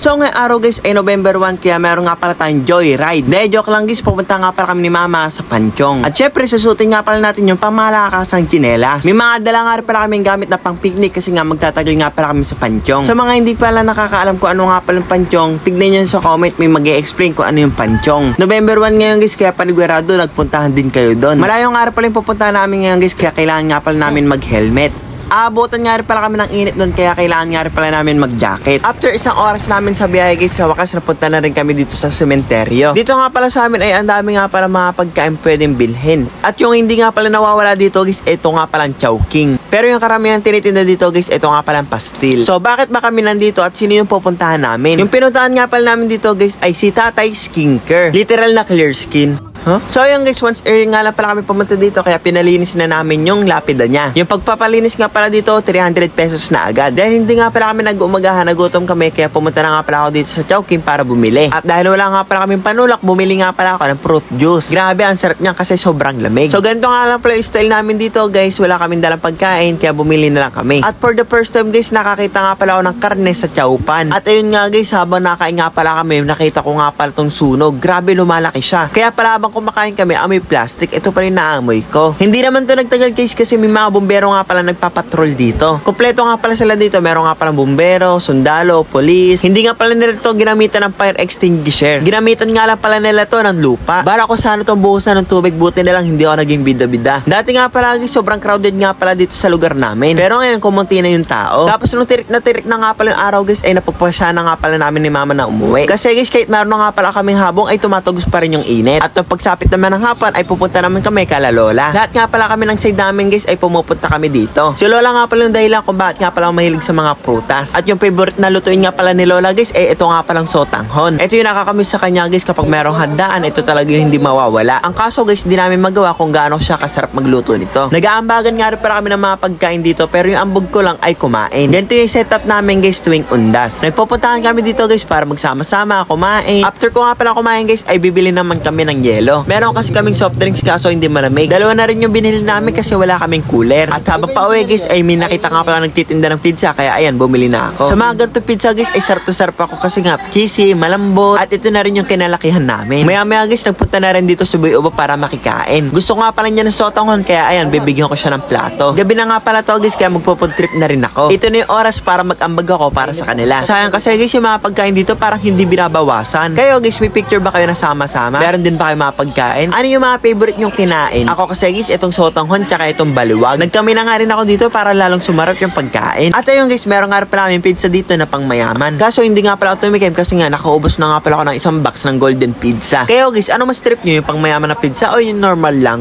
So ngayong araw guys ay November 1 kaya meron nga pala tayong joyride. De, joke lang guys, pupunta nga pala kami ni mama sa Panchong. At syempre susutin nga pala natin yung pangmalakasang tsinelas. May mga dala nga rin pala kaming gamit na pang picnic kasi nga magtatagal nga pala kami sa Panchong. Sa mga hindi pala nakakaalam kung ano nga pala yung Panchong, tignan nyo sa comment, may mag-e-explain kung ano yung Panchong. November 1 ngayon guys kaya panigurado nagpuntahan din kayo doon. Malayo nga rin pala yung pupuntahan namin ngayon guys kaya kailangan nga pala namin mag-helmet. Abutan nga rin pala kami ng init doon kaya kailangan nga rin pala namin mag-jacket. After isang oras namin sa biyahe guys, sa wakas napunta na rin kami dito sa sementeryo. Dito nga pala sa amin ay ang dami nga pala mga pagkain pwedeng bilhin. At yung hindi nga pala nawawala dito guys, ito nga pala ang Chowking. Pero yung karamihan tinitinda dito guys, ito nga pala ang pastil. So bakit ba kami nandito at sino yung pupuntahan namin? Yung pinuntahan nga pala namin dito guys ay si Tatay Skincare. Literal na clear skin. Huh? So ayun guys, once nga lang pala kami pumunta dito kaya pinalinis na namin yung lapida niya. Yung pagpapalinis nga pala dito, 300 pesos na agad. Dahil hindi nga pala kami nag-umagahan, nagutom kami kaya pumunta na nga pala ako dito sa Chowking para bumili. At dahil wala nga pala kaming panulak, bumili nga pala ako ng fruit juice. Grabe, ang sarap niya kasi sobrang lamig. So ganito nga lang pala yung style namin dito guys, wala kaming dalang pagkain kaya bumili na lang kami. At for the first time guys, nakakita nga pala ako ng karne sa Chowpan. At ayun nga guys, habang nakain nga pala kami, nakita ko nga pala tong sunog. Grabe, lumalaki siya. Kaya pala habang kumakain kami, amoy plastic, ito pa rin naamoy ko. Hindi naman to nagtagal guys kasi may mga bumbero nga pala nagpapatrol dito. Kompleto nga pala sila dito, meron nga pala bumbero, sundalo, polis. Hindi nga pala nila to ginamitan ng fire extinguisher. Ginamitan nga lang pala nila to ng lupa. Bala ko sana itong buhusan ng tubig, buti na lang hindi ako naging bida-bida. Dati nga pala guys, sobrang crowded nga pala dito sa lugar namin. Pero ngayon kumunti na yung tao. Tapos nung tirik na nga pala yung araw guys, ay napagpasya na nga pala namin ni mama na umuwi. Kasi guys, kahit meron na nga pala kaming habong ay tumatugos pa rin yung init. At nung pagsapit naman ng hapon ay pupunta naman kami kala lola. Lahat nga pala kami ng side namin guys ay pumupunta kami dito. Si lola nga pala yung dahilan kung bakit nga pala mahilig sa mga prutas. At yung favorite na lutuin nga pala ni lola guys ay ito nga palang sotanghon. Ito yung nakakamiss sa kanya guys kapag merong handaan, ito talaga yung hindi mawawala. Ang kaso guys, hindi namin magawa kung gaano siya kasarap magluto nito. Nag-aambagan nga rin para kami ng mga pagkain dito pero yung ambog ko lang ay kumain. Ganito yung setup namin guys tuwing undas. Nagpupuntahan kami dito guys para magsama-sama kumain. After ko nga pala kumain guys ay bibili naman kami ng yelo. Meron kasi kaming soft drinks kaso hindi malamig. Dalawa na rin yung binili namin kasi wala kaming cooler. At habang pauwi guys ay may nakita nga pala nagtitinda ng pizza kaya ayan bumili na ako. Sa mga ganito pizza guys ay sarap to sarap ako kasi nga cheesy, malambot at ito na rin yung kinalakihan namin. Maya guys nagpunta na rin dito sa Buy Ubo para makikain. Gusto nga pala niya ng sotanghon kaya ayan bibigyan ko siya ng plato. Gabi na nga pala to guys kaya magpo-food trip na rin ako. Ito na yung oras para mag-ambag ako para sa kanila. Sayang kasi guys yung mga pagkain dito parang hindi binabawasan. Kayo guys may picture ba kayo na sama-sama? Meron din ba kayo mga pagkain? Ano yung mga favorite nyong kinain? Ako kasi guys, itong sotanghon tsaka itong baluwag. Nagkami na nga rin ako dito para lalong sumarap yung pagkain. At ayun guys, meron nga rin pala kami pizza dito na pang mayaman. Kaso hindi nga pala ako tumikim kasi nga nakaubos na nga pala ako ng isang box ng golden pizza. Kayo guys, ano mas trip nyo? Yung pang mayaman na pizza o yung normal lang?